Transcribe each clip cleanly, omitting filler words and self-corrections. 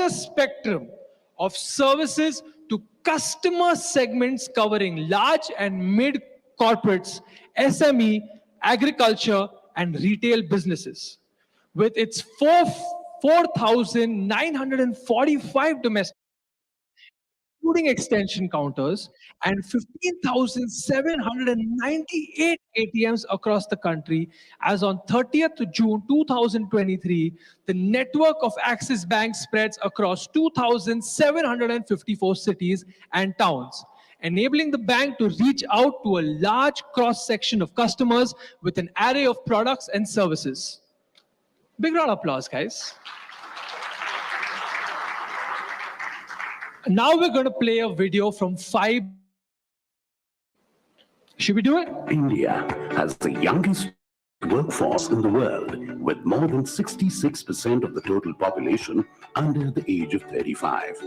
a spectrum of services to customer segments covering large and mid corporates, SME, agriculture, and retail businesses. With its 4,945 domestic, including extension counters, and 15,798 ATMs across the country. As on 30th June 2023, the network of Axis Bank spreads across 2,754 cities and towns, enabling the bank to reach out to a large cross-section of customers with an array of products and services. Big round of applause, guys. Now we're going to play a video from Fibe. Should we do it? India has the youngest workforce in the world, with more than 66% of the total population under the age of 35.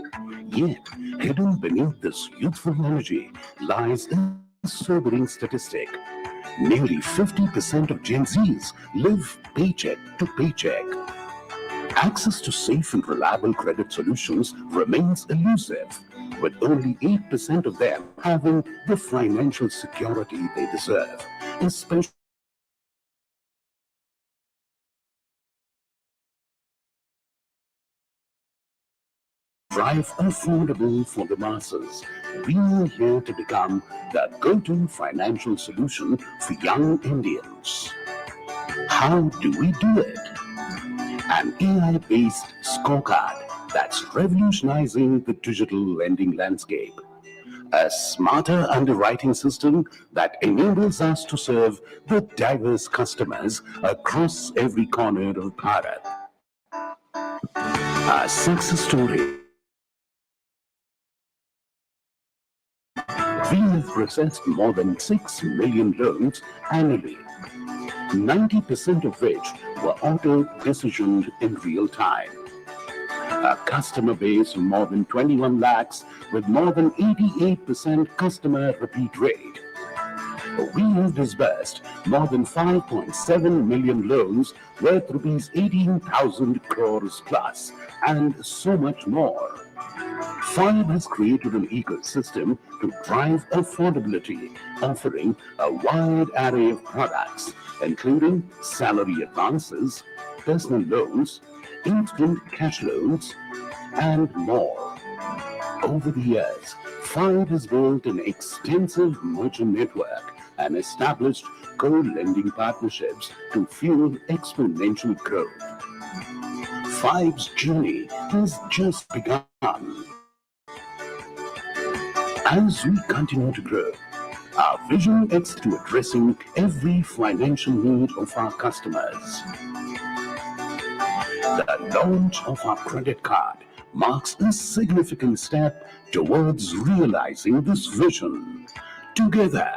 Yet, hidden beneath this youthful energy lies a sobering statistic. Nearly 50% of Gen Zs live paycheck to paycheck. Access to safe and reliable credit solutions remains elusive, with only 8% of them having the financial security they deserve, especially drive affordable for the masses. We are here to become the go-to financial solution for young Indians. How do we do it? An AI-based scorecard that's revolutionizing the digital lending landscape. A smarter underwriting system that enables us to serve the diverse customers across every corner of Bharat. A success story. We have processed more than 6 million loans annually, 90% of which were auto-decisioned in real time. A customer base of more than 21 lakhs with more than 88% customer repeat rate. We have disbursed more than 5.7 million loans worth rupees 18,000 crores plus, and so much more. Fibe has created an ecosystem to drive affordability, offering a wide array of products, including salary advances, personal loans, instant cash loans, and more. Over the years, Fibe has built an extensive merchant network and established co-lending partnerships to fuel exponential growth. Fibe's journey has just begun. As we continue to grow, our vision is to addressing every financial need of our customers. The launch of our credit card marks a significant step towards realizing this vision. Together,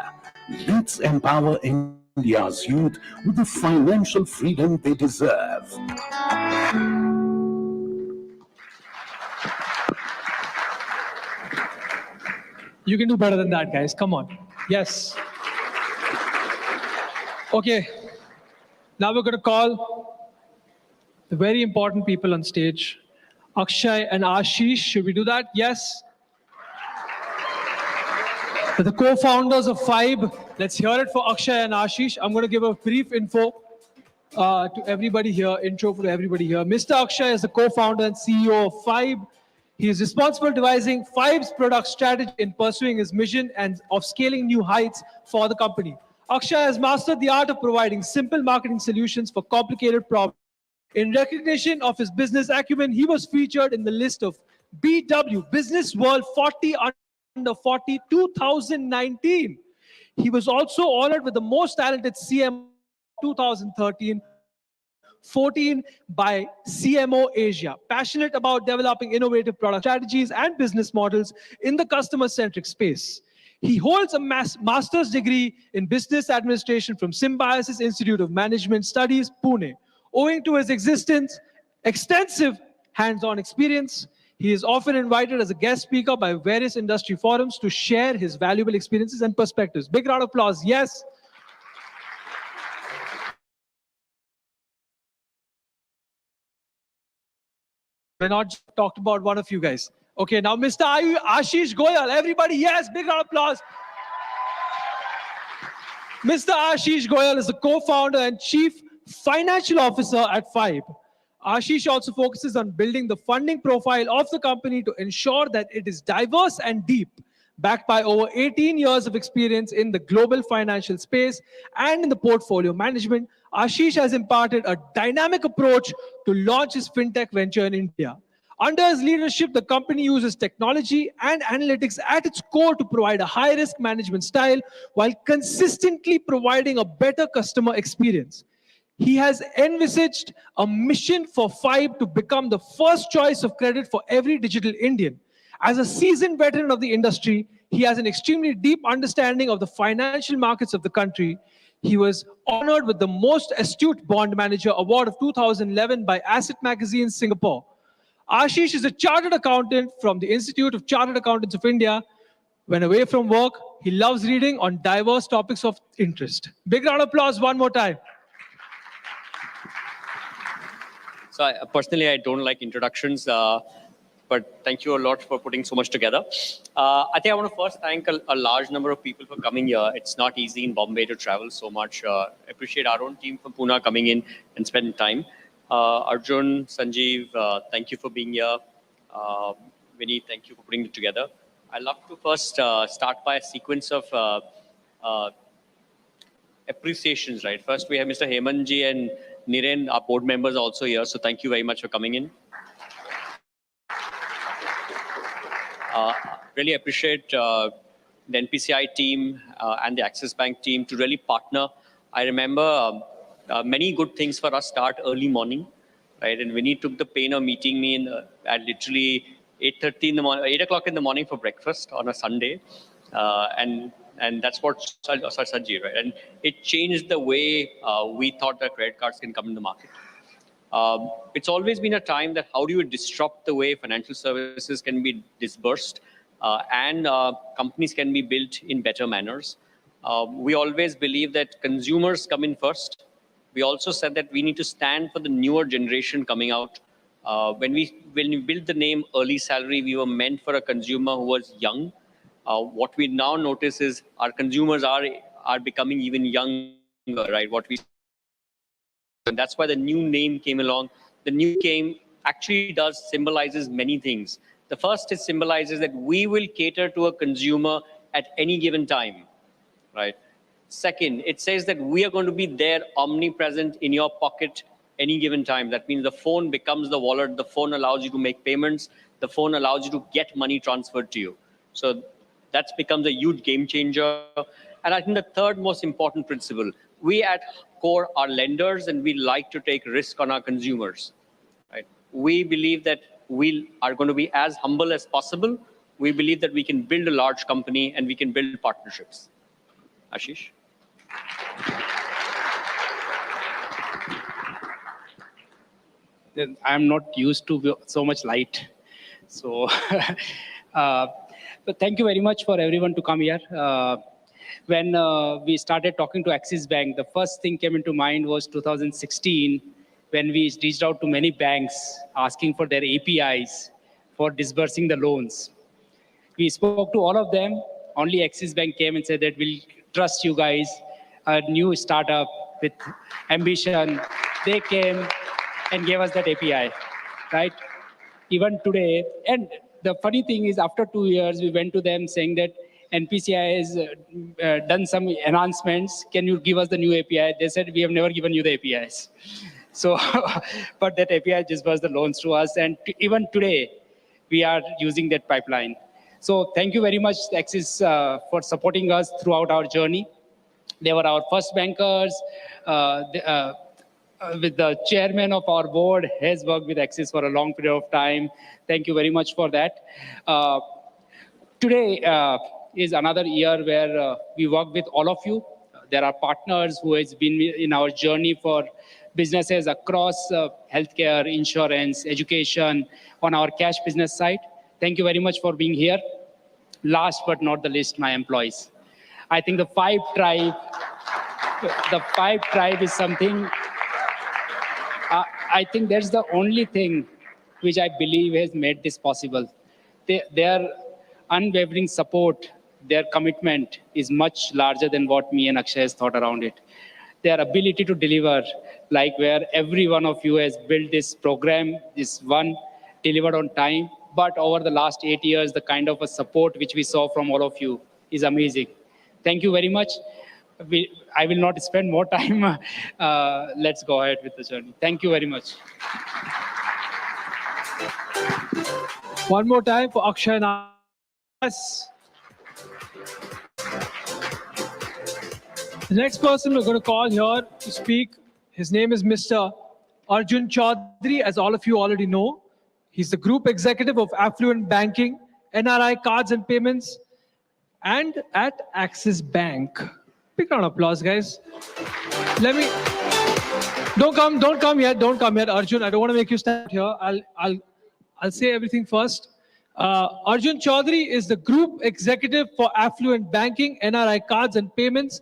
let's empower India's youth with the financial freedom they deserve. You can do better than that, guys. Come on. Yes. Okay. Now we're going to call the very important people on stage. Akshay and Ashish. Should we do that? Yes. The co-founders of Fibe. Let's hear it for Akshay and Ashish. I'm going to give a brief info to everybody here, intro for everybody here. Mr. Akshay is the co-founder and CEO of Fibe. He is responsible for devising Fibe's product strategy in pursuing his mission and of scaling new heights for the company. Akshay has mastered the art of providing simple marketing solutions for complicated problems. In recognition of his business acumen, he was featured in the list of BW Business World 40 Under 40 2019. He was also honored with the most talented CMO 2013. 14 by CMO Asia, passionate about developing innovative product strategies and business models in the customer-centric space. He holds a master's degree in business administration from Symbiosis Institute of Management Studies, Pune. Owing to his extensive hands-on experience, he is often invited as a guest speaker by various industry forums to share his valuable experiences and perspectives. Big round of applause. Yes. We're not just talked about one of you guys. Okay, now Mr. Ashish Goyal. Everybody, yes, big round of applause. Mr. Ashish Goyal is the co-founder and chief financial officer at Fibe. Ashish also focuses on building the funding profile of the company to ensure that it is diverse and deep, backed by over 18 years of experience in the global financial space and in the portfolio management. Ashish has imparted a dynamic approach to launch his fintech venture in India. Under his leadership, the company uses technology and analytics at its core to provide a high-risk management style while consistently providing a better customer experience. He has envisaged a mission for Fibe to become the first choice of credit for every digital Indian. As a seasoned veteran of the industry, he has an extremely deep understanding of the financial markets of the country. He was honored with the Most Astute Bond Manager Award of 2011 by Asset Magazine Singapore. Ashish is a chartered accountant from the Institute of Chartered Accountants of India. When away from work, he loves reading on diverse topics of interest. Big round of applause one more time. So personally, I don't like introductions, but thank you a lot for putting so much together. I think I want to first thank a large number of people for coming here. It's not easy in Bombay to travel so much. Appreciate our own team from Pune coming in and spending time. Arjun, Sanjeev, thank you for being here. Vinny, thank you for putting it together. I'd love to first start by a sequence of appreciations, right? First, we have Mr. Hemanji and Niren, our board members, also here. So thank you very much for coming in. Really appreciate the NPCI team and the Axis Bank team to really partner. I remember many good things for us start early morning, right? And Vinny took the pain of meeting me at literally 8:30 in the morning, 8 o'clock in the morning for breakfast on a Sunday, and that's what Sanjeev, right? And it changed the way we thought that credit cards can come in the market. It's always been a time that how do you disrupt the way financial services can be disbursed and companies can be built in better manners. We always believe that consumers come in first. We also said that we need to stand for the newer generation coming out. When we built the name Early Salary, we were meant for a consumer who was young. What we now notice is our consumers are becoming even younger, right? And that's why the new name came along. The new name actually symbolizes many things. The first, it symbolizes that we will cater to a consumer at any given time, right? Second, it says that we are going to be there omnipresent in your pocket any given time. That means the phone becomes the wallet. The phone allows you to make payments. The phone allows you to get money transferred to you. So that becomes a huge game changer. And I think the third most important principle, we at core are lenders and we like to take risk on our consumers, right? We believe that we are going to be as humble as possible. We believe that we can build a large company and we can build partnerships. Ashish? I'm not used to so much light. So, but thank you very much for everyone to come here. When we started talking to Axis Bank, the first thing came into mind was 2016, when we reached out to many banks asking for their APIs for disbursing the loans. We spoke to all of them. Only Axis Bank came and said that we'll trust you guys, a new startup with ambition. They came and gave us that API, right? Even today, and the funny thing is after 2 years, we went to them saying that NPCI has done some enhancements. Can you give us the new API? They said, we have never given you the APIs. So, but that API just was the loans to us. And even today, we are using that pipeline. So thank you very much, Axis, for supporting us throughout our journey. They were our first bankers. With the chairman of our board, has worked with Axis for a long period of time. Thank you very much for that. Today is another year where we work with all of you. There are partners who has been in our journey for businesses across healthcare, insurance, education, on our cash business side. Thank you very much for being here. Last but not the least, my employees. I think the Fibe tribe is something, I think that's the only thing which I believe has made this possible. Their unwavering support, their commitment is much larger than what me and Akshay has thought around it. Their ability to deliver, like where every one of you has built this program, this one delivered on time. But over the last 8 years, the kind of a support which we saw from all of you is amazing. Thank you very much. I will not spend more time. Let's go ahead with the journey. Thank you very much. One more time for Akshay and us. The next person we're going to call here to speak, his name is Mr. Arjun Chaudhary, as all of you already know. He's the Group Executive of Affluent Banking, NRI Cards and Payments, and at Axis Bank. Big round of applause, guys. Don't come yet, Arjun. I don't want to make you stand here. I'll say everything first. Arjun Chaudhary is the Group Executive for Affluent Banking, NRI Cards and Payments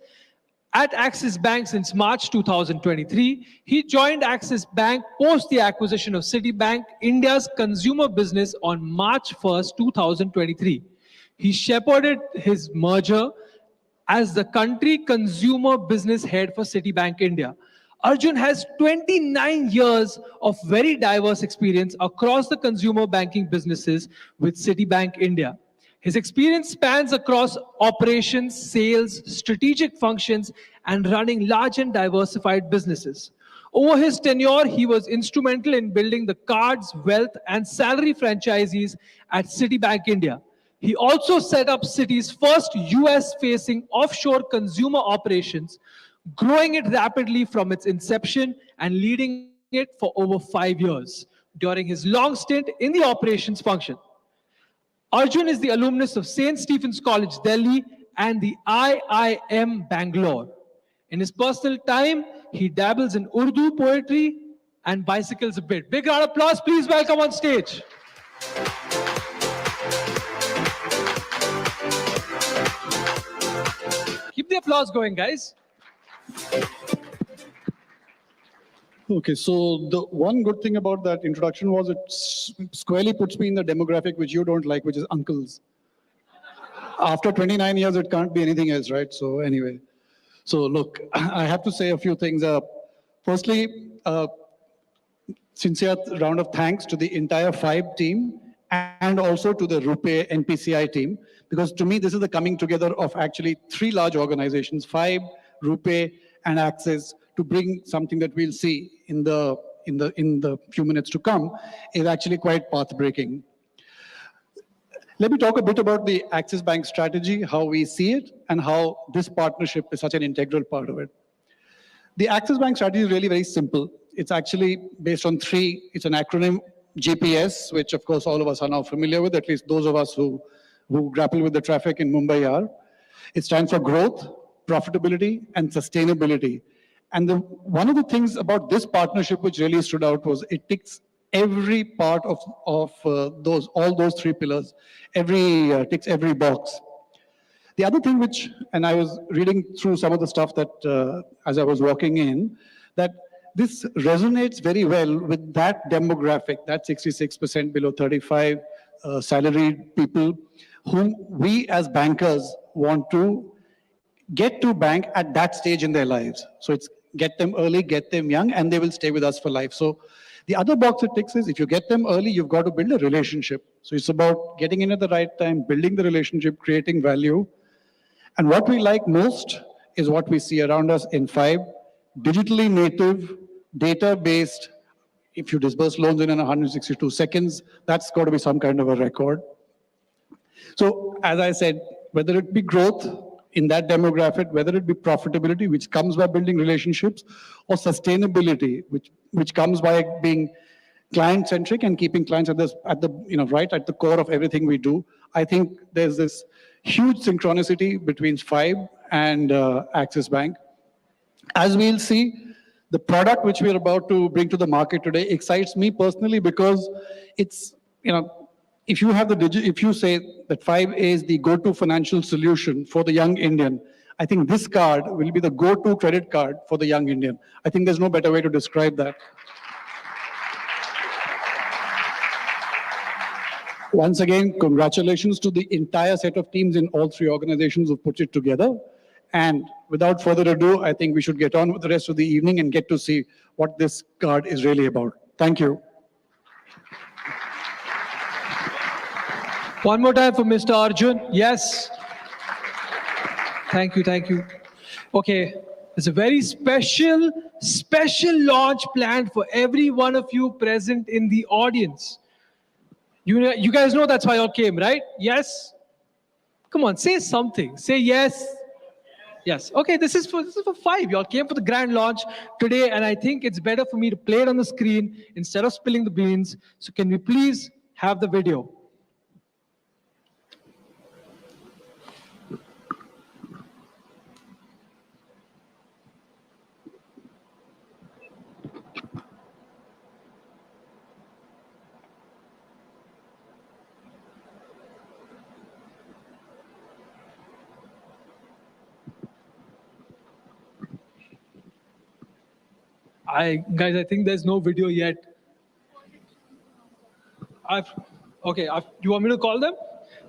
at Axis Bank since March 2023. He joined Axis Bank post the acquisition of Citibank, India's consumer business, on March 1st, 2023. He shepherded his merger as the country consumer business head for Citibank India. Arjun has 29 years of very diverse experience across the consumer banking businesses with Citibank India. His experience spans across operations, sales, strategic functions, and running large and diversified businesses. Over his tenure, he was instrumental in building the cards, wealth, and salary franchisees at Citibank India. He also set up Citi's first US-facing offshore consumer operations, growing it rapidly from its inception and leading it for over 5 years during his long stint in the operations function. Arjun is the alumnus of St. Stephen's College, Delhi, and the IIM Bangalore. In his personal time, he dabbles in Urdu poetry and bicycles a bit. Big round of applause, please welcome on stage. Keep the applause going, guys. Okay, so the one good thing about that introduction was it squarely puts me in the demographic which you don't like, which is uncles. After 29 years, it can't be anything else, right? So anyway, so look, I have to say a few things. Firstly, sincere round of thanks to the entire Fibe team and also to the RuPay NPCI team, because to me, this is the coming together of actually 3 large organizations, Fibe, RuPay, and Axis, to bring something that we'll see in the few minutes to come is actually quite path-breaking. Let me talk a bit about the Axis Bank strategy, how we see it, and how this partnership is such an integral part of it. The Axis Bank strategy is really very simple. It's actually based on 3, it's an acronym, GPS, which of course all of us are now familiar with, at least those of us who grapple with the traffic in Mumbai are. It stands for growth, profitability, and sustainability. And one of the things about this partnership which really stood out was it ticks every part of all those 3 pillars. Ticks every box. The other thing which, and I was reading through some of the stuff that as I was walking in, that this resonates very well with that demographic, that 66% below 35 salaried people whom we as bankers want to get to bank at that stage in their lives. So it's get them early, get them young, and they will stay with us for life. So the other box it ticks is if you get them early, you've got to build a relationship. So it's about getting in at the right time, building the relationship, creating value. And what we like most is what we see around us in Fibe, digitally native, data-based. If you disburse loans in 162 seconds, that's got to be some kind of a record. So as I said, whether it be growth in that demographic, whether it be profitability, which comes by building relationships, or sustainability, which comes by being client-centric and keeping clients right at the core of everything we do. I think there's this huge synchronicity between Fibe and Axis Bank. As we'll see, the product which we're about to bring to the market today excites me personally because it's, if you say that Fibe is the go-to financial solution for the young Indian, I think this card will be the go-to credit card for the young Indian. I think there's no better way to describe that. Once again, congratulations to the entire set of teams in all three organizations who put it together. And without further ado, I think we should get on with the rest of the evening and get to see what this card is really about. Thank you. One more time for Mr. Arjun. Yes. Thank you, thank you. Okay, there's a very special launch planned for every one of you present in the audience. You guys know that's why you all came, right? Yes? Come on, say something. Say yes. Yes. Okay, this is for Fibe. You all came for the grand launch today, and I think it's better for me to play it on the screen instead of spilling the beans. So can we please have the video? Guys, I think there's no video yet. You want me to call them?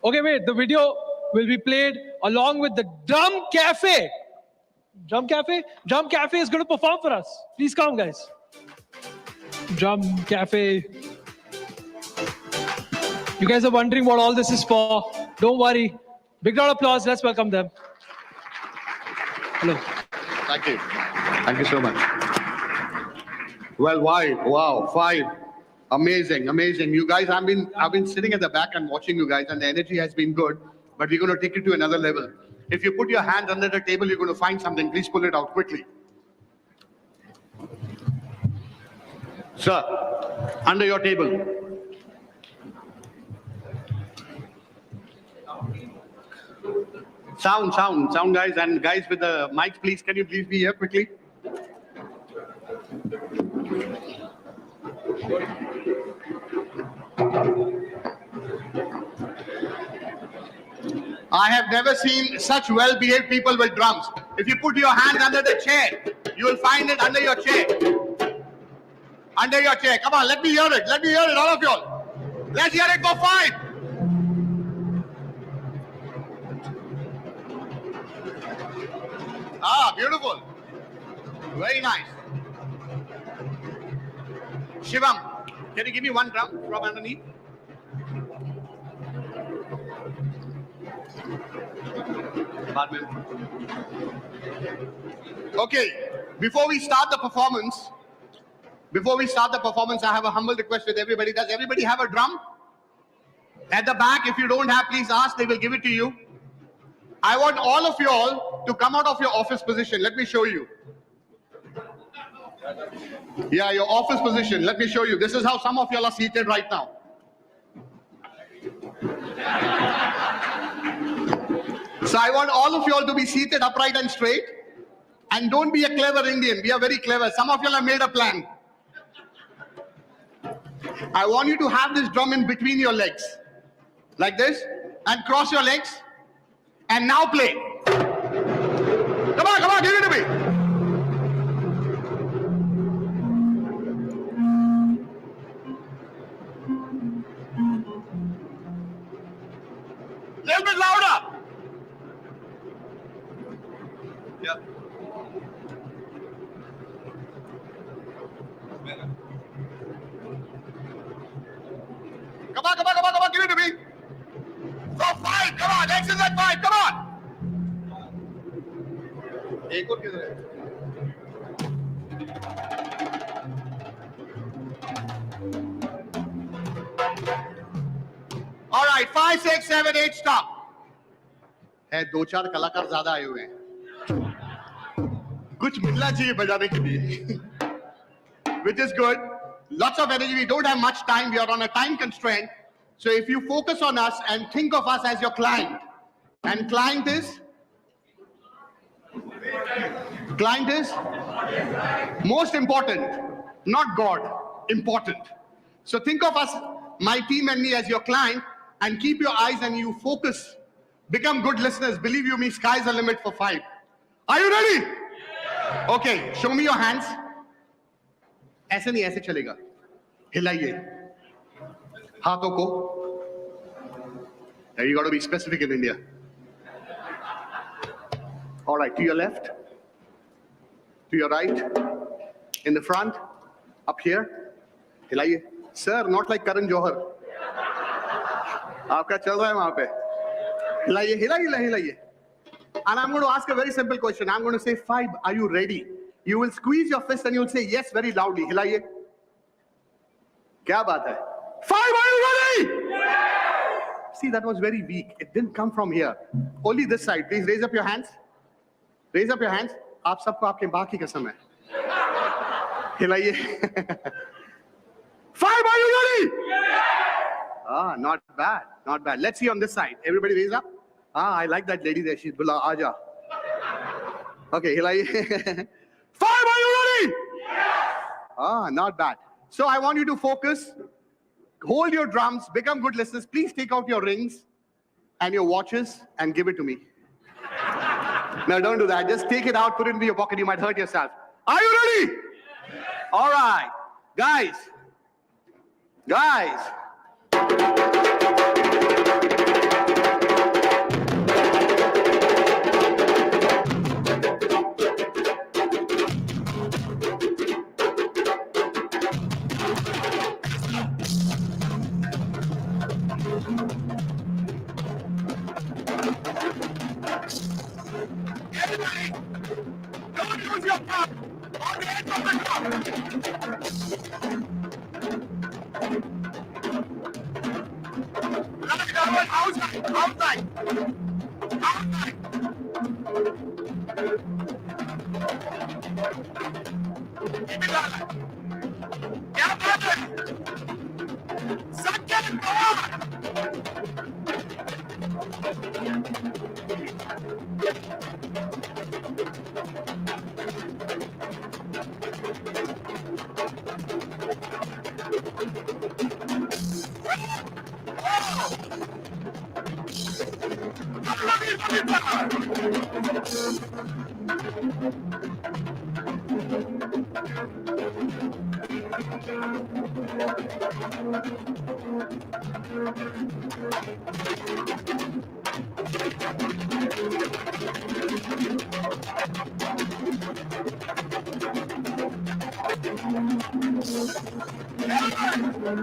Okay, wait, the video will be played along with the Drum Cafe. Drum Cafe? Drum Cafe is going to perform for us. Please come, guys. Drum Cafe. You guys are wondering what all this is for. Don't worry. Big round of applause. Let's welcome them. Hello. Thank you. Thank you so much. Well, wow, Fibe. Amazing, amazing. You guys, I've been sitting at the back and watching you guys, and the energy has been good, but we're going to take it to another level. If you put your hand under the table, you're going to find something. Please pull it out quickly. Sir, under your table. Sound, guys, and guys with the mics, please, can you please be here quickly? I have never seen such well-behaved people with drums. If you put your hand under the chair, you will find it under your chair. Under your chair. Come on, let me hear it. Let me hear it, all of y'all. Let's hear it for Fibe. Ah, beautiful. Very nice. Shivam, can you give me one drum from underneath? Okay, before we start the performance, I have a humble request with everybody. Does everybody have a drum? At the back, if you don't have, please ask, they will give it to you. I want all of you all to come out of your office position. Let me show you. Yeah, your office position. Let me show you. This is how some of y'all are seated right now. So I want all of y'all to be seated upright and straight. And don't be a clever Indian. We are very clever. Some of y'all have made a plan. I want you to have this drum in between your legs. Like this. And cross your legs. And now play. Come on, give it to me. Little bit louder. Yeah. Come on, give it to me. Go Fibe, come on, X is at Fibe, come on. एक और किधर है? All right, 5, 6, 7, 8, stop. है दो चार कलाकार ज्यादा आए हुए हैं. कुछ मिलना चाहिए बजाने के लिए. Which is good. Lots of energy. We don't have much time. We are on a time constraint. So if you focus on us and think of us as your client, and client is most important, not God, important. So think of us, my team and me, as your client, and keep your eyes and you focus. Become good listeners. Believe you me, sky's the limit for Fibe. Are you ready? Okay, show me your hands. ऐसे नहीं, ऐसे चलेगा. हिलाइए हाथों को. You got to be specific in India. All right, to your left, to your right, in the front, up here. Hilaiye. Sir, not like Karan Johar. Aapka chal raha hai wahan pe. Hilaiye, hilaiye, hilaiye. And I'm going to ask a very simple question. I'm going to say, Fibe, are you ready? You will squeeze your fist and you'll say yes very loudly. Hilaiye. Kya baat hai? Fibe, are you ready? See, that was very weak. It didn't come from here. Only this side. Please raise up your hands. Raise up your hands. आप सबको आपके बाप की कसम है. हिलाइए. Fibe, are you ready? Ah, not bad. Not bad. Let's see on this side. Everybody raise up. Ah, I like that lady there. She's Bula Aja. Okay, hilaiye. Fibe, are you ready? Ah, not bad. So I want you to focus. Hold your drums, become good listeners. Please take out your rings and your watches and give it to me. No, don't do that. Just take it out, put it into your pocket. You might hurt yourself. Are you ready? All right. Guys. Everybody, don't use your thumb on the edge of the drum. Outside. Keep it on. Get up. Second, go on.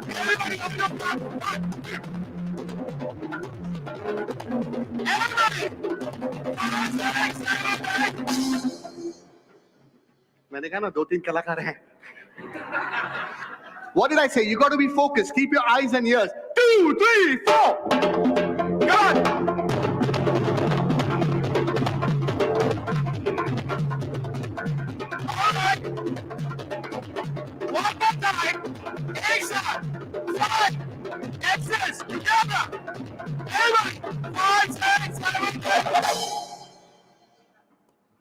Everybody open your mouth. Everybody! मैंने कहा ना 2-3 कलाकार हैं. What did I say? You got to be focused. Keep your eyes and ears. 2, 3, 4. Good. All right. One more time. Exhale. 5. Exhale. Together. 5, 6, 7, 8.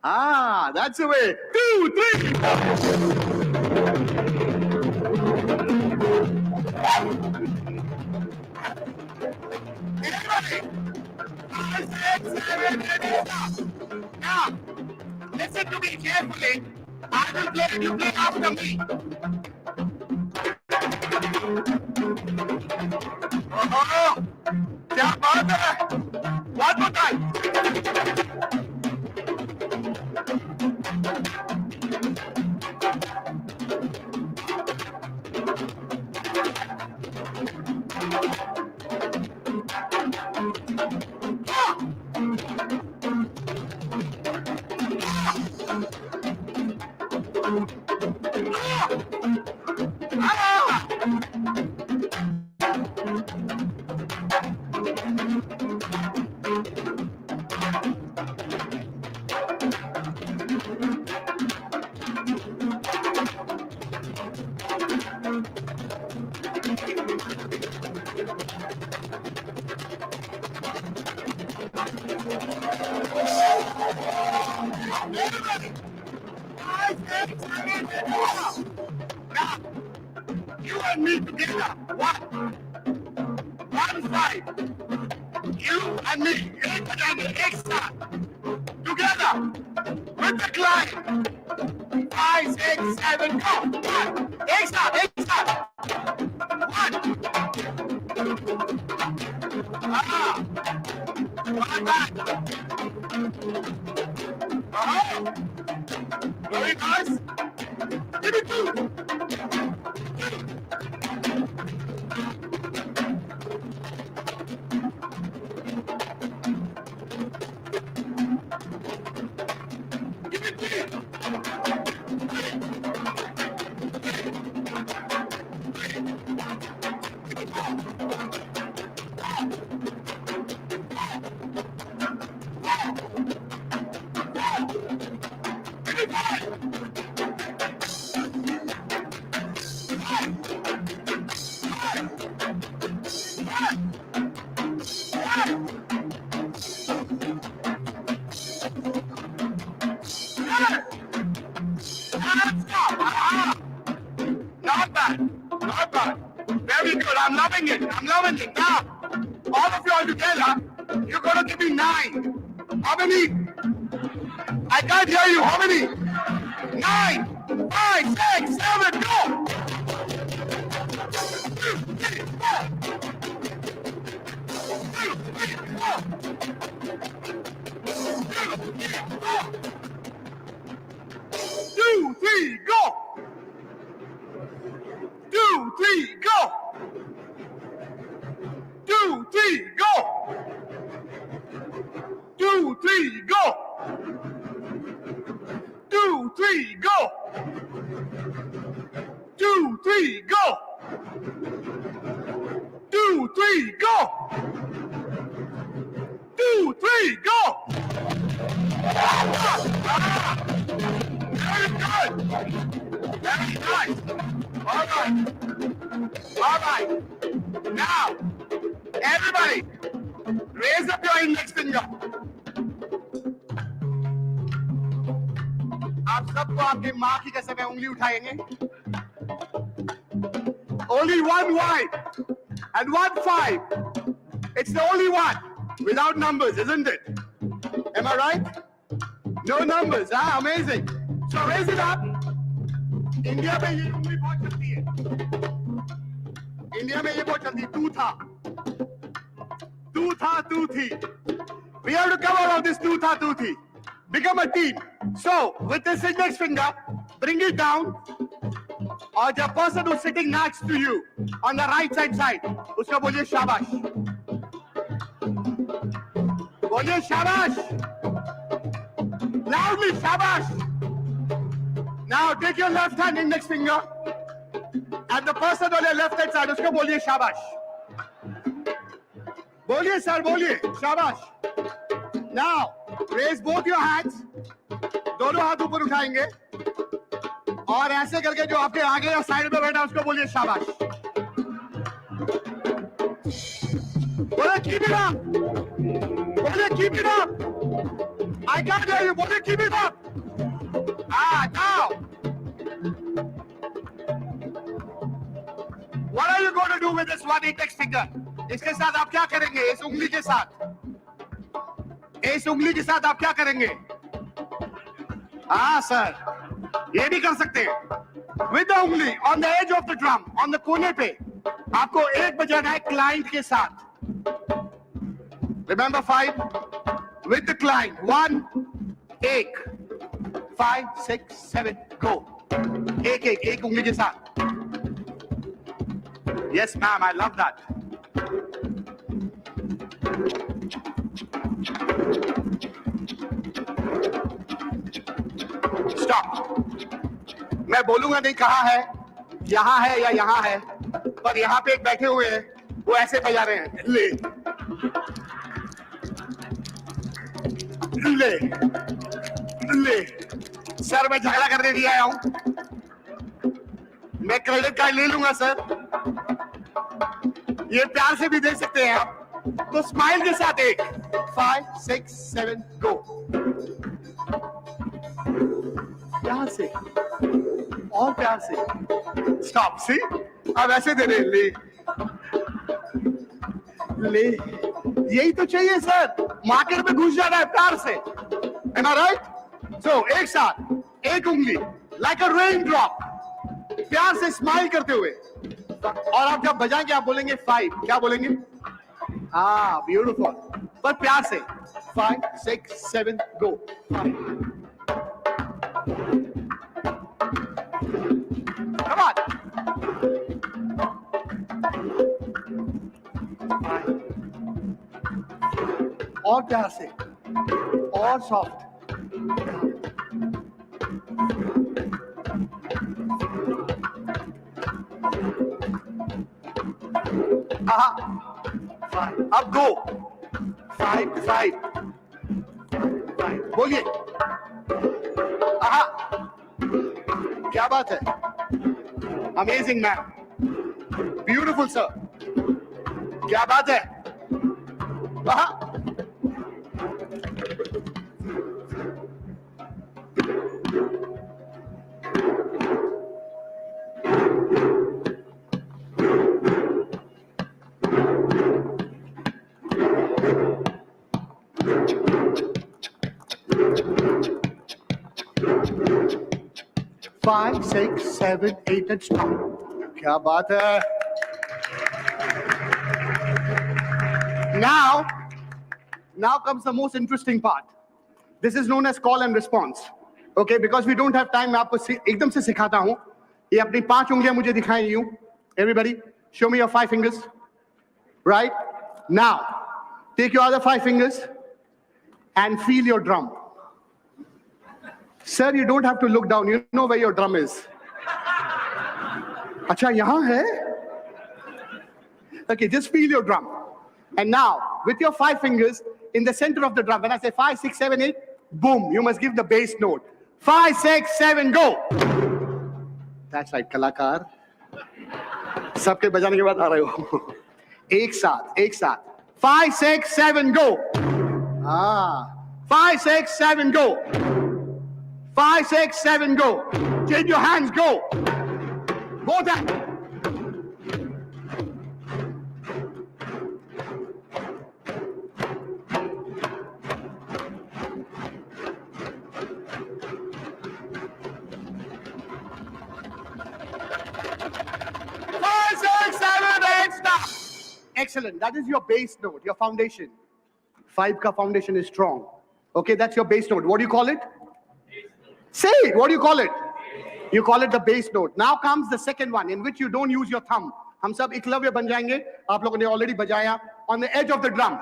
Ah, that's the way. 2, 3. Everybody. 5, 6, 7, 8. Now, listen to me carefully. I will play and you play after me. Oh, क्या बात है? One more time. Now, you and me together. One side. You and me, extra. Together. With the climb. 5, 6, 7, go. 1. Extra. 1. guys. Give me 2. Give me 3. Not bad. Not bad. Very good. I'm loving it. I'm loving it. Now, all of you all together, you're going to give me 9. How many? I can't hear you. How many? 9, 5, 6, 7, go! 2, 3, 4. 2, 3, 4. 2, 3, go! 2, 3, go! 2, 3, go! 2, 3, go! 2, 3, go! 2, 3, go! 2, 3, go! 2, 3, go! Very good! Very nice! All right. All right. Now, everybody, raise up your index finger. आप सबको आपके माँ की कसम है उंगली उठाएंगे. Only one white and one 5. It's the only one without numbers, isn't it? Am I right? No numbers, huh? Amazing. So raise it up. India में ये उंगली बहुत चलती है. इंडिया में ये बहुत चलती है. तू था तू थी. We have to come out of this too tha too thi. Become a team. So with this index finger, bring it down. और the person who's sitting next to you on the right side, उसको बोलिए शाबाश. बोलिए शाबाश. Loudly शाबाश. Now take your left hand index finger and the person on your left hand side, उसको बोलिए शाबाश. बोलिए sir, बोलिए शाबाश. Now raise both your hands. दोनों हाथ ऊपर उठाएंगे और ऐसे करके जो आपके आगे या साइड में बैठा उसको बोलिए शाबाश. बोलिए keep it up. बोलिए keep it up. I can't hear you. बोलिए keep it up. Now. What are you going to do with this one index finger? इसके साथ आप क्या करेंगे? इस उंगली के साथ. इस उंगली के साथ आप क्या करेंगे? हाँ सर, ये भी कर सकते हैं. With the उंगली on the edge of the drum, on the कोने पे, आपको 1 बजाना है क्लाइंट के साथ. Remember 5? With the client. 1, 1, 5, 6, 7, go. 1 उंगली के साथ. Yes, ma'am, I love that. Stop. मैं बोलूंगा नहीं कहाँ है, यहाँ है या यहाँ है, पर यहाँ पे एक बैठे हुए हैं, वो ऐसे बजा रहे हैं. ले ले ले. सर मैं झगड़ा करने नहीं आया हूँ. मैं क्रेडिट कार्ड ले लूंगा सर. ये प्यार से भी दे सकते हैं आप. तो स्माइल के साथ 1, 5, 6, 7, go. प्यार से और प्यार से. स्टॉप. सी अब ऐसे दे रहे. ले ले. यही तो चाहिए सर. मार्केट में घुस जाना है प्यार से. Am I right? So एक साथ 1 उंगली like a raindrop. प्यार से स्माइल करते हुए. और आप जब बजाएंगे आप बोलेंगे 5. क्या बोलेंगे? ब्यूटीफुल. पर प्यार से 5, 6, 7, go. 5. और प्यार से, और सॉफ्ट। अब गो। 5 5 बोलिए। क्या बात है, अमेजिंग मैम, ब्यूटीफुल सर, क्या बात है। 5 6 7 8 and stop. क्या बात है। Now comes the most interesting part. This is known as call and response. Okay, because we don't have time, मैं आपको एकदम से सिखाता हूँ। ये अपनी 5 उंगलियां मुझे दिखाई यूं। Everybody, show me your 5 fingers. Right? Now, take your other 5 fingers and feel your drum. Sir, you don't have to look down. You know where your drum is. अच्छा, यहाँ है? Okay, just feel your drum. And now, with your 5 fingers in the center of the drum, when I say 5, 6, 7, 8, boom, you must give the bass note. 5, 6, 7, go. That's right, कलाकार. सबके बजाने के बाद आ रहे हो. एक साथ. 5, 6, 7, go. 5, 6, 7, go. 5, 6, 7, go. Change your hands, go. Both hands. Excellent. That is your bass note, your foundation. Fibe ka foundation is strong. Okay, that's your bass note. What do you call it? Say it. What do you call it? You call it the bass note. Now comes the second one, in which you don't use your thumb. हम सब एकलव्य बन जाएंगे. आप लोगों ने already बजाया. On the edge of the drum.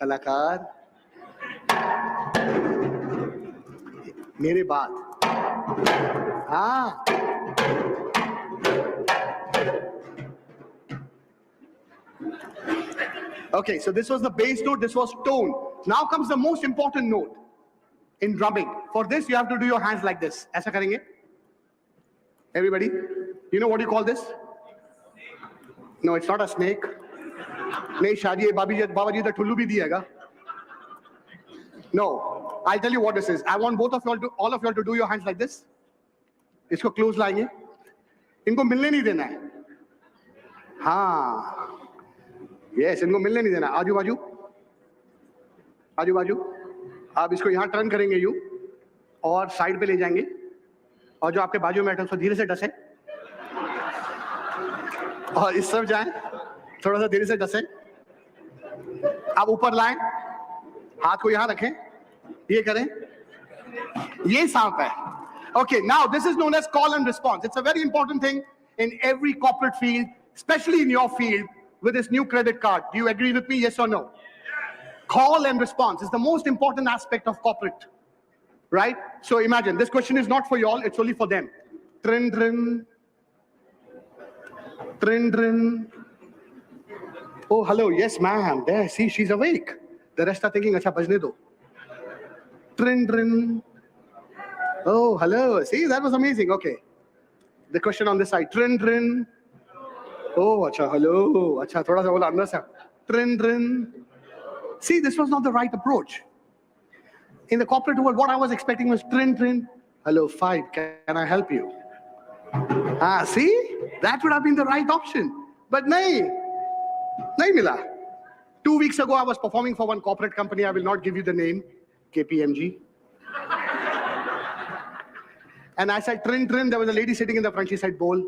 कलाकार, मेरे बाद। Okay, so this was the bass note, this was tone. Now comes the most important note in drumming. For this, you have to do your hands like this. ऐसा करेंगे? Everybody, you know what you call this? No, it's not a snake. नहीं शादी बाबा जी तो ठुल्लू भी दिएगा. No, I'll tell you what this is. I want all of you all to do your hands like this. इसको close लाएंगे. इनको मिलने नहीं देना है. हाँ. Yes, इनको मिलने नहीं देना. आजू बाजू. आप इसको यहाँ टर्न करेंगे यू और साइड पे ले जाएंगे और जो आपके बाजू में बैठे उसको धीरे से डसे और इस तरफ जाएं. थोड़ा सा धीरे से डसे. आप ऊपर लाएं, हाथ को यहां रखें, ये करें, ये सांप है. Okay, now this is known as call and response. It's a very important thing in every corporate field, especially in your field with this new credit card. Do you agree with me? Yes or no? Call and response is the most important aspect of corporate, right? So imagine this question is not for you all; it's only for them. Trin trin, trin trin. Oh, hello. Yes, ma'am. There. See, she's awake. The rest are thinking, acha, bajne do. Trin, trin. Oh, hello. See, that was amazing. Okay. The question on this side. Trin, trin. Oh, acha, hello. Acha, thoda sa bola andar se. Trin, trin. See, this was not the right approach. In the corporate world, what I was expecting was trin, trin. Hello, Fibe, can I help you? See? That would have been the right option. But nahi. Nahi mila. 2 weeks ago, I was performing for one corporate company. I will not give you the name, KPMG. And I said, trin, trin. There was a lady sitting in the front. She said, bowl.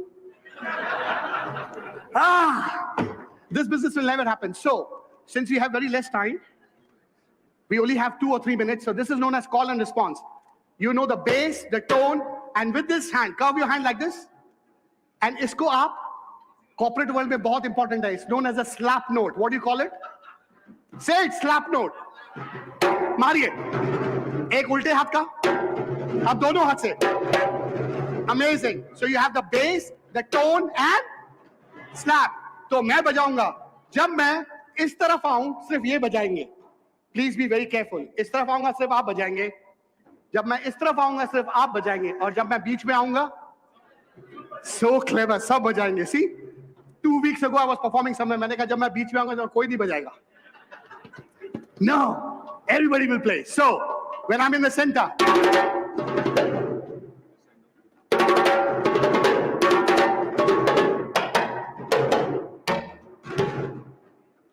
This business will never happen. So, since we have very less time, we only have 2 or 3 minutes. So this is known as call and response. You know the bass, the tone, and with this hand, curve your hand like this. And isko aap, corporate world mein bahut important hai. It's known as a slap note. What do you call it? Say it, slap note. मारिए. एक उल्टे हाथ का, अब दोनों हाथ से. Amazing. So you have the bass, the tone, and slap. तो मैं बजाऊंगा. जब मैं इस तरफ आऊं, सिर्फ ये बजाएंगे. Please be very careful. इस तरफ आऊंगा, सिर्फ आप बजाएंगे. जब मैं इस तरफ आऊंगा, सिर्फ आप बजाएंगे. और जब मैं बीच में आऊंगा, so clever, सब बजाएंगे. See? 2 weeks ago, I was performing somewhere. मैंने कहा जब मैं बीच में आऊंगा, तो कोई नहीं बजाएगा. No, everybody will play. So, when I'm in the center,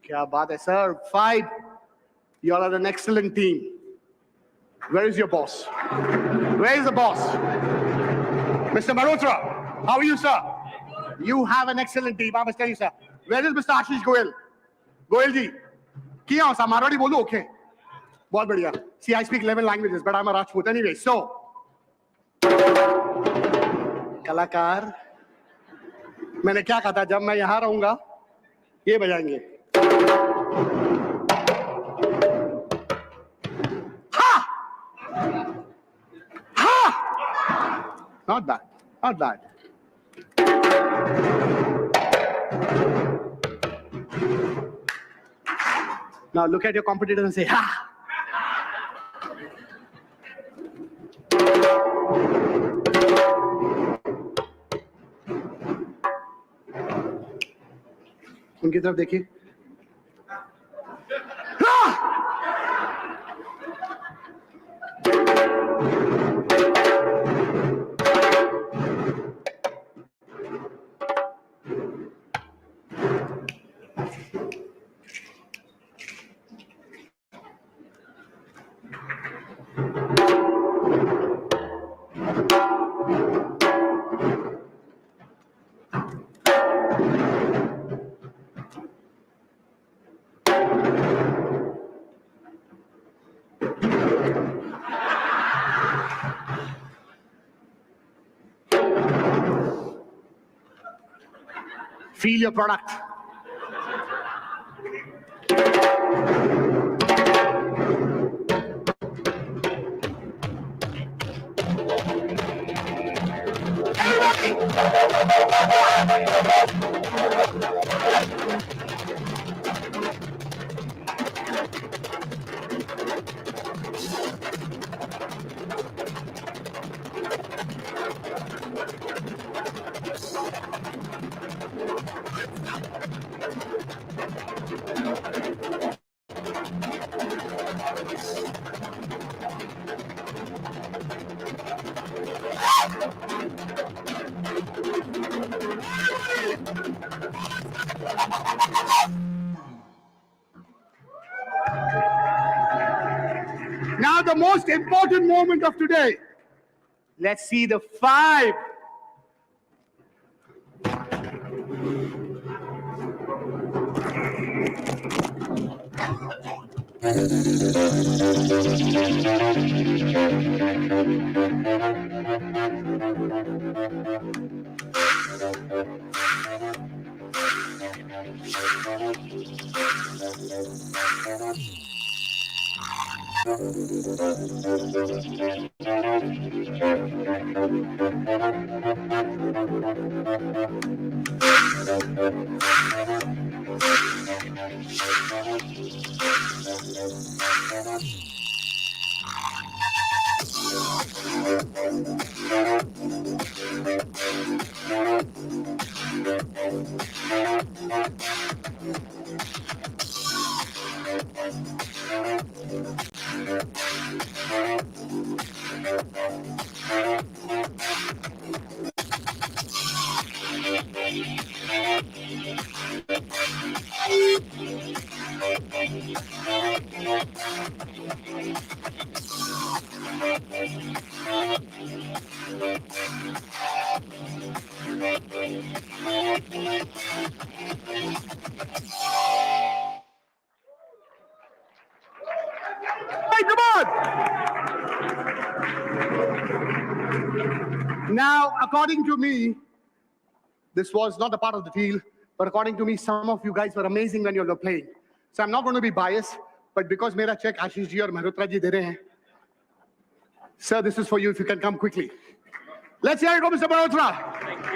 क्या बात है, sir? Fibe, you all are an excellent team. Where is your boss? Where is the boss? Mr. Malhotra, how are you, sir? You have an excellent team. I must tell you, sir. Where is Mr. Ashish Goel? Goel ji, किया हो? Marwadi बोलो, okay. बहुत बढ़िया. See, I speak 11 languages, but I'm a Rajput anyway. So, कलाकार, मैंने क्या कहा था? जब मैं यहाँ रहूंगा, ये बजाएंगे. Not bad. Not bad. Now look at your competitors and say, ha! उनकी तरफ देखिए. Feel your product. Now the most important moment of today. Let's see the Fibe. Hey, come on! Now, according to me, this was not a part of the deal, but according to me, some of you guys were amazing when you were playing. So I'm not going to be biased, but because mera check Ashish ji aur Malhotra ji de rahe hain, sir, this is for you if you can come quickly. Let's hear it for Mr. Malhotra. Thank you.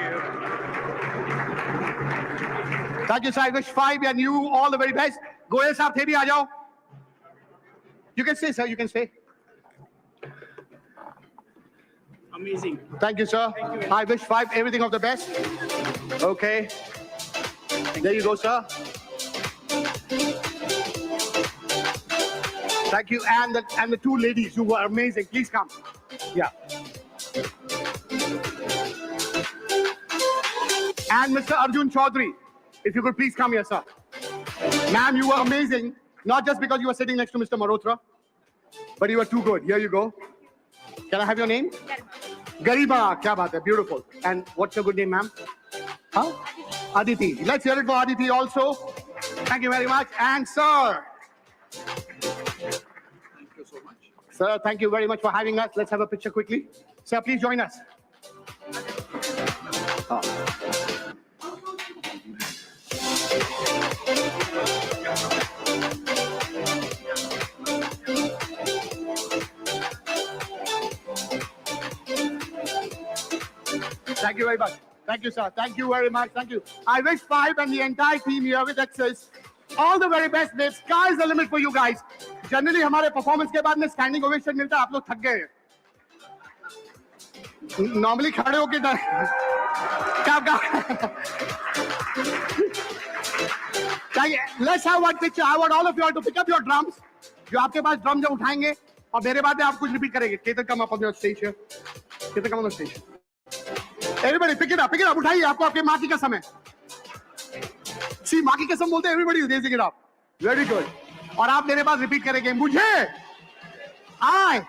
Thank you, sir. I wish Fibe and you all the very best. Goyal sahab, the bhi aa jao. You can stay, sir. You can stay. Amazing. Thank you, sir. Thank you. I wish Fibe everything of the best. Okay. There you go, sir. Thank you. And the two ladies who were amazing. Please come. Yeah. And Mr. Arjun Chaudhary, if you could please come here, sir. Ma'am, you were amazing. Not just because you were sitting next to Mr. Malhotra, but you were too good. Here you go. Can I have your name? Garima. Kya baat hai? Beautiful. And what's your good name, ma'am? Huh? Aditi. Let's hear it for Aditi also. Thank you very much. And sir. Thank you so much. Sir, thank you very much for having us. Let's have a picture quickly. Sir, please join us. Oh. Thank you very much. Thank you, sir. Thank you very much. Thank you. I wish Fibe and the entire team here with Access all the very best. The sky is the limit for you guys. Generally, हमारे performance के बाद में standing ovation मिलता है. आप लोग थक गए. Normally खड़े होके Let's have one picture. I want all of you all to pick up your drums. जो आपके पास drums है उठाएंगे और मेरे बाद में आप कुछ repeat करेंगे. Ketan, come up on the stage here. Ketan, come on the stage. Everybody, pick it up. उठाइए. आपको आपके माँ की कसम है. See, माँ की कसम बोलते हैं. Everybody is raising it up. Very good. और आप मेरे पास repeat करेंगे. मुझे, I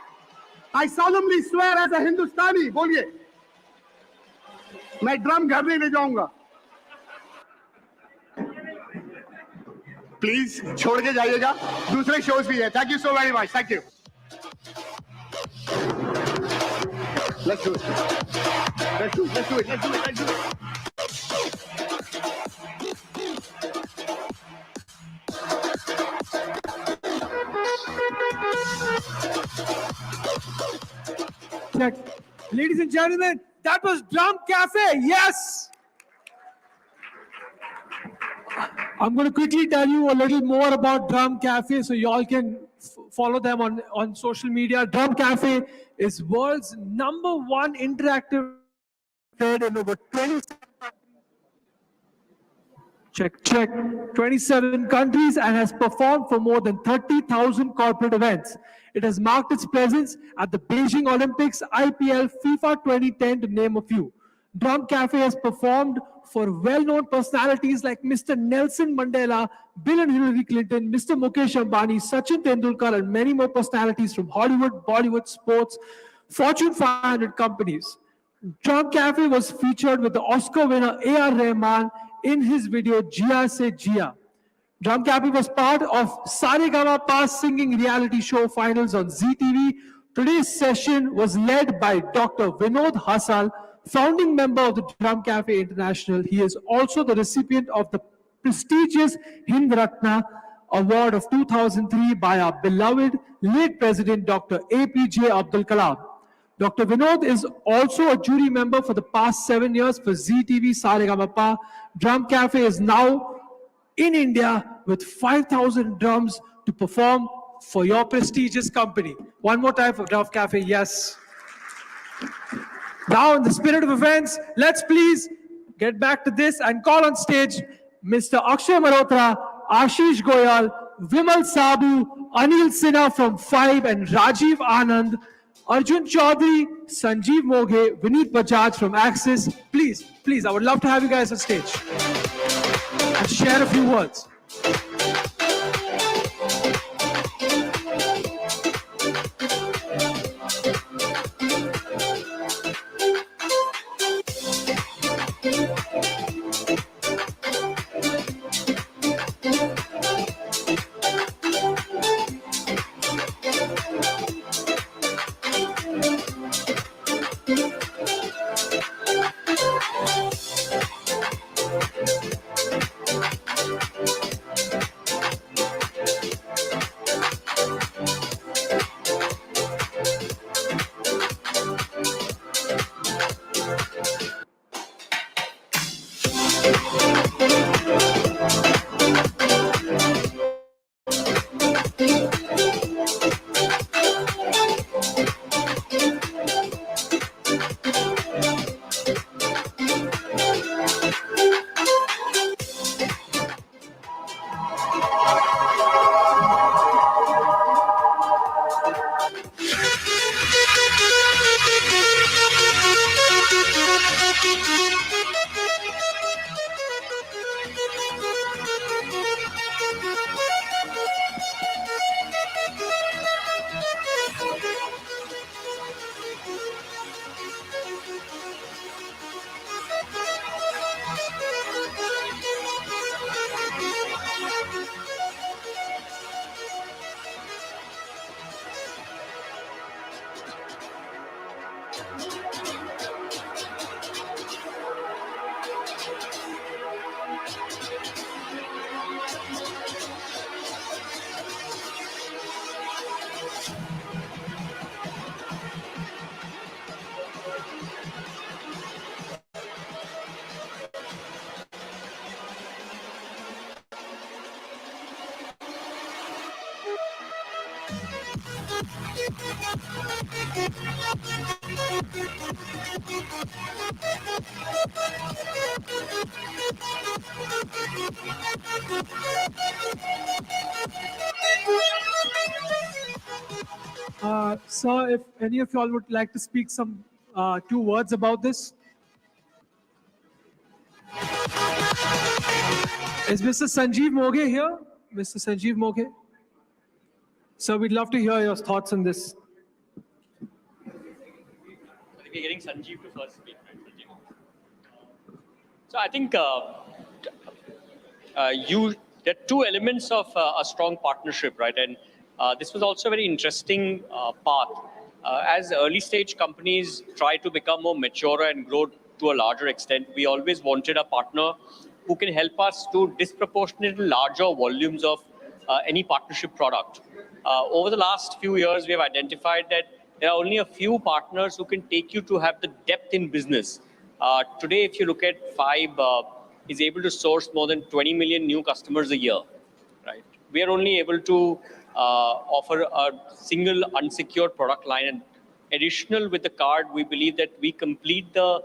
solemnly swear as a Hindustani. बोलिए. मैं drum घर नहीं ले जाऊंगा. Please, छोड़ के जाइएगा. दूसरे shows भी है. Thank you so very much. Thank you. Let's do it. Let's do it. Check. Ladies and gentlemen, that was Drum Cafe. Yes. I'm going to quickly tell you a little more about Drum Cafe so you all can follow them on social media. Drum Cafe is world's #1 interactive in over 27 countries and has performed for more than 30,000 corporate events. It has marked its presence at the Beijing Olympics, IPL, FIFA 2010 to name a few. Drum Cafe has performed for well-known personalities like Mr. Nelson Mandela, Bill and Hillary Clinton, Mr. Mukesh Ambani, Sachin Tendulkar, and many more personalities from Hollywood, Bollywood, sports, Fortune 500 companies. Drum Cafe was featured with the Oscar winner A.R. Rahman in his video Jia Se Jia. Drum Cafe was part of Saregama singing reality show finals on ZTV. Today's session was led by Dr. Vinod Hasal, founding member of the Drum Cafe International. He is also the recipient of the prestigious Hind Ratna Award of 2003 by our beloved late President Dr. APJ Abdul Kalam. Dr. Vinod is also a jury member for the past 7 years for ZTV Saregama. Drum Cafe is now in India with 5,000 drums to perform for your prestigious company. One more time for Drum Cafe, yes. Now, in the spirit of events, let's please get back to this and call on stage Mr. Akshay Malhotra, Ashish Goyal, Vimal Sabu, Anil Sinha from Fibe, and Rajiv Anand, Arjun Chaudhary, Sanjeev Moghe, Vineet Bajaj from Axis. Please, I would love to have you guys on stage and share a few words. Sir, if any of y'all would like to speak some 2 words about this. Is Mr. Sanjeev Moghe here? Mr. Sanjeev Moghe? Sir, we'd love to hear your thoughts on this. I think we're getting Sanjeev to first speak, right, Sanjeev? So I think there are 2 elements of a strong partnership, right? And this was also a very interesting path. As early stage companies try to become more mature and grow to a larger extent, we always wanted a partner who can help us to disproportionately larger volumes of any partnership product. Over the last few years, we have identified that there are only a few partners who can take you to have the depth in business. Today, if you look at Fibe, is able to source more than 20 million new customers a year, right? We are only able to offer a single unsecured product line. And additional with the card, we believe that we complete the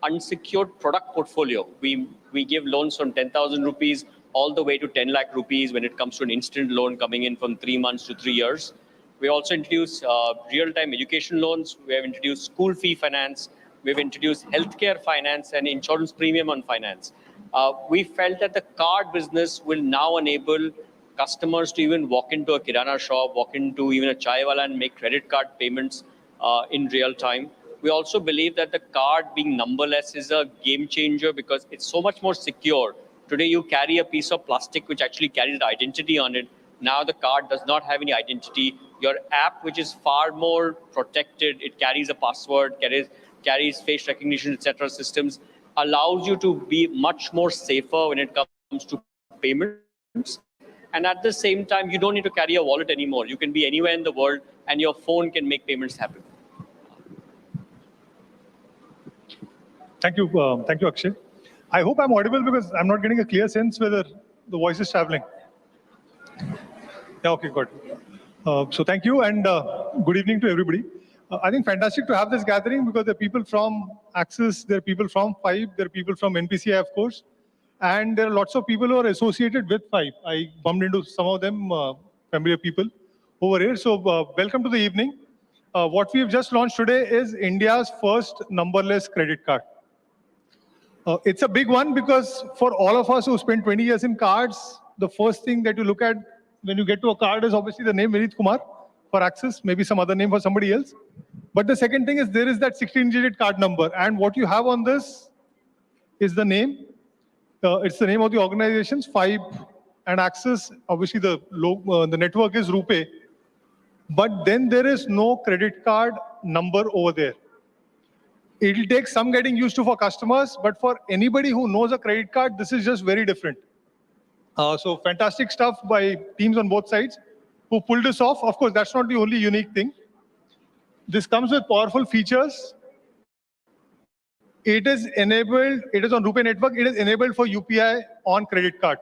unsecured product portfolio. We give loans from 10,000 rupees all the way to 10 lakh rupees when it comes to an instant loan coming in from 3 months to 3 years. We also introduce real-time education loans. We have introduced school fee finance. We've introduced healthcare finance and insurance premium on finance. We felt that the card business will now enable customers to even walk into a kirana shop, walk into even a chai wala and make credit card payments in real time. We also believe that the card being numberless is a game changer because it's so much more secure. Today you carry a piece of plastic which actually carries the identity on it. Now the card does not have any identity. Your app, which is far more protected, it carries a password, carries face recognition, etc. systems, allows you to be much more safer when it comes to payments. And at the same time, you don't need to carry a wallet anymore. You can be anywhere in the world and your phone can make payments happen. Thank you, Akshay. I hope I'm audible because I'm not getting a clear sense whether the voice is traveling. Yeah, okay, good. So thank you and good evening to everybody. I think fantastic to have this gathering because there are people from Axis, there are people from Fibe, there are people from NPCI, of course, and there are lots of people who are associated with Fibe. I bumped into some of them, familiar people over here. So welcome to the evening. What we have just launched today is India's first numberless credit card. It's a big one because for all of us who spent 20 years in cards, the first thing that you look at when you get to a card is obviously the name Vineet Kumar for Axis, maybe some other name for somebody else. But the second thing is there is that 16-digit card number. And what you have on this is the name. It's the name of the organizations, Fibe and Axis. Obviously, the network is RuPay. But then there is no credit card number over there. It'll take some getting used to for customers, but for anybody who knows a credit card, this is just very different. So fantastic stuff by teams on both sides who pulled this off. Of course, that's not the only unique thing. This comes with powerful features. It is enabled, it is on RuPay network, it is enabled for UPI on credit card.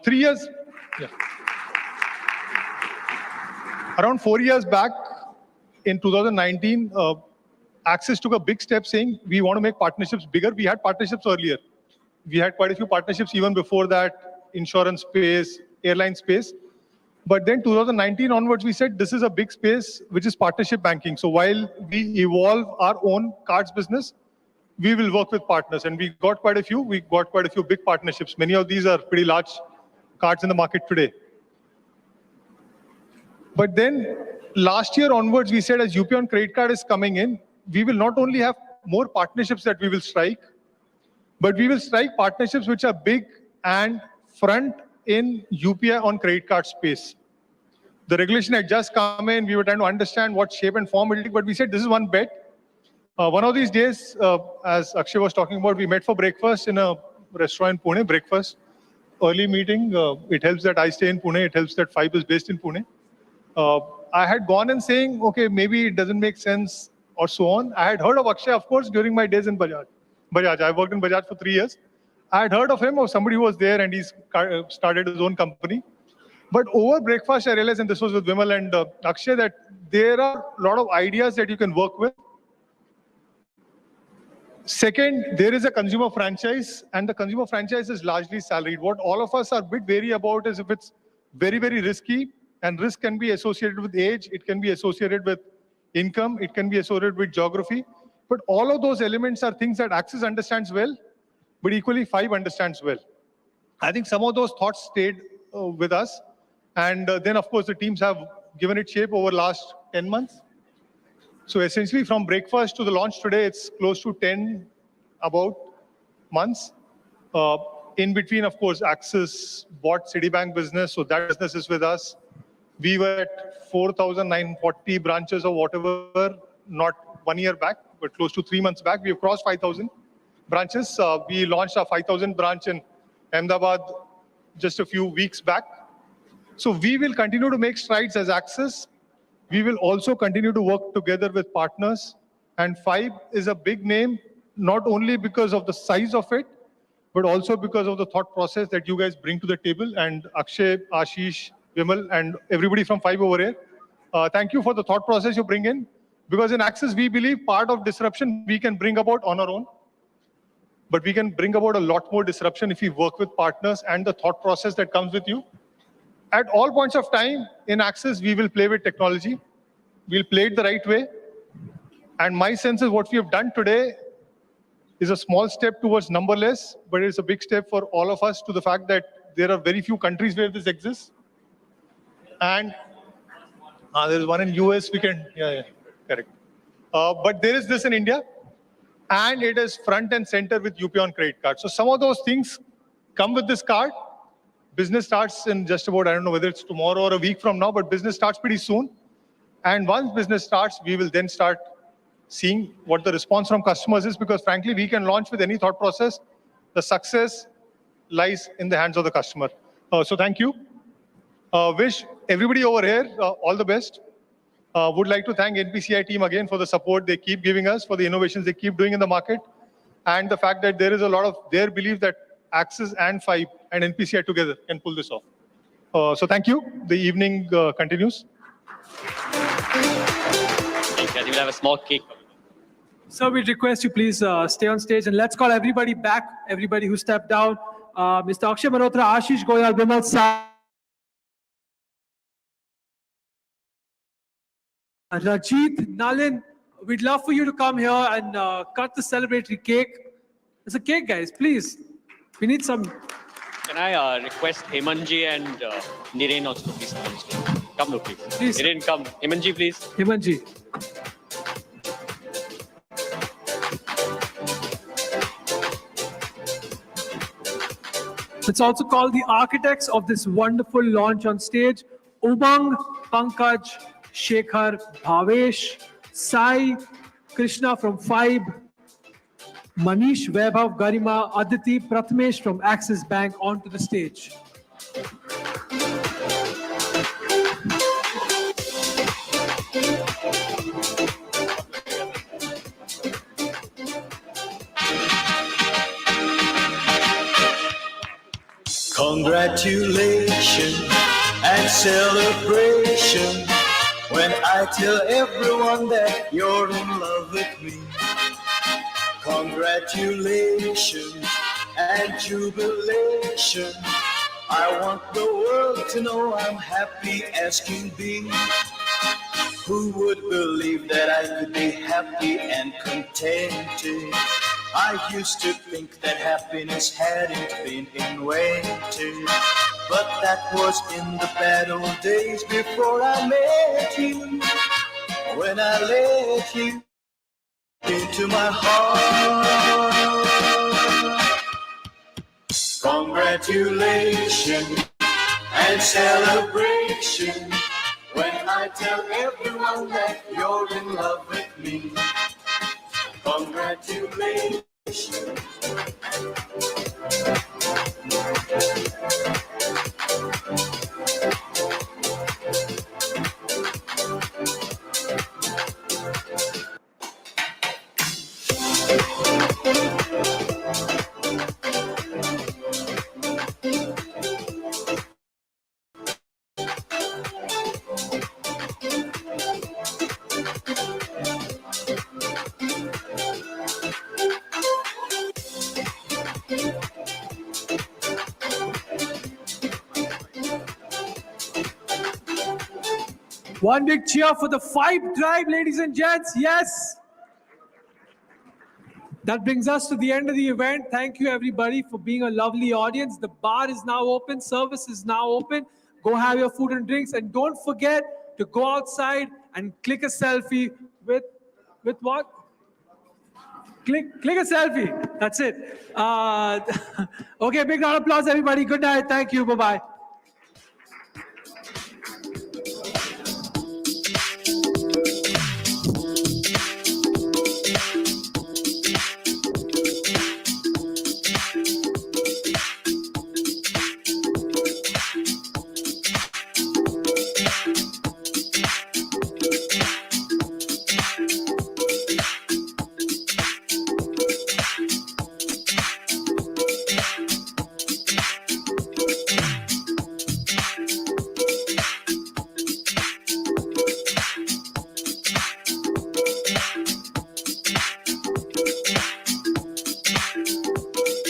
3 years, yeah. Around 4 years back in 2019, Axis took a big step saying we want to make partnerships bigger. We had partnerships earlier. We had quite a few partnerships even before that, insurance space, airline space. But then 2019 onwards, we said this is a big space, which is partnership banking. So while we evolve our own cards business, we will work with partners. And we got quite a few. We got quite a few big partnerships. Many of these are pretty large cards in the market today. But then last year onwards, we said as UPI on credit card is coming in, we will not only have more partnerships that we will strike, but we will strike partnerships which are big and front in UPI on credit card space. The regulation had just come in. We were trying to understand what shape and form it will take, but we said this is one bet. One of these days, as Akshay was talking about, we met for breakfast in a restaurant in Pune, breakfast, early meeting. It helps that I stay in Pune. It helps that Fibe is based in Pune. I had gone and saying, okay, maybe it doesn't make sense or so on. I had heard of Akshay, of course, during my days in Bajaj. I worked in Bajaj for 3 years. I had heard of him, or somebody who was there, and he's started his own company. But over breakfast, I realized, and this was with Vimal and Akshay, that there are a lot of ideas that you can work with. Second, there is a consumer franchise, and the consumer franchise is largely salaried. What all of us are a bit wary about is if it's very, very risky, and risk can be associated with age, it can be associated with income, it can be associated with geography. But all of those elements are things that Axis understands well, but equally Fibe understands well. I think some of those thoughts stayed with us. And then, of course, the teams have given it shape over the last 10 months. So essentially, from breakfast to the launch today, it's close to 10 about months. In between, of course, Axis bought Citibank business, so that business is with us. We were at 4,940 branches or whatever, not 1 year back, but close to 3 months back. We have crossed 5,000 branches. We launched our 5,000 branch in Ahmedabad just a few weeks back. So we will continue to make strides as Axis. We will also continue to work together with partners. And Fibe is a big name, not only because of the size of it, but also because of the thought process that you guys bring to the table. And Akshay, Ashish, Vimal, and everybody from Fibe over here, thank you for the thought process you bring in. Because in Axis, we believe part of disruption we can bring about on our own. But we can bring about a lot more disruption if we work with partners and the thought process that comes with you. At all points of time in Axis, we will play with technology. We'll play it the right way. And my sense is what we have done today is a small step towards numberless, but it's a big step for all of us to the fact that there are very few countries where this exists. And there's one in US, we can, correct. But there is this in India, and it is front and center with UPI on credit card. So some of those things come with this card. Business starts in just about, I don't know whether it's tomorrow or a week from now, but business starts pretty soon. And once business starts, we will then start seeing what the response from customers is, because frankly, we can launch with any thought process. The success lies in the hands of the customer. So thank you. Wish everybody over here all the best. Would like to thank NPCI team again for the support they keep giving us, for the innovations they keep doing in the market, and the fact that there is a lot of their belief that Axis and Fibe and NPCI together can pull this off. So thank you. The evening continues. Okay, we'll have a small cake. So we request you please stay on stage, and let's call everybody back, everybody who stepped out. Mr. Akshay Malhotra, Ashish Goyal, Vimal Sa, Rajit, Nalin, we'd love for you to come here and cut the celebratory cake. There's a cake, guys, please. We need some. Can I request Hemanji and Niren also to please come on stage? Come, no, please. Please. Niren, come. Hemanji, please. Himanji. Let's also call the architects of this wonderful launch on stage. Umang, Pankaj, Shekhar, Bhavesh, Sai, Krishna from Fibe, Manish, Vaibhav, Garima, Aditi, Prathamesh from Axis Bank onto the stage. Congratulations and celebration when I tell everyone that you're in love with me. Congratulations and jubilation. I want the world to know I'm happy as can be. Who would believe that I could be happy and contented I used to think that happiness hadn't been invented, but that was in the bad old days before I met you. When I let you into my heart. Congratulations and celebration when I tell everyone that you're in love with me. Congratulations. One big cheer for the Fibe tribe, ladies and gents. Yes. That brings us to the end of the event. Thank you, everybody, for being a lovely audience. The bar is now open. Service is now open. Go have your food and drinks. And don't forget to go outside and click a selfie with what? Click a selfie. That's it. Okay, big round of applause, everybody. Good night. Thank you. Bye-bye.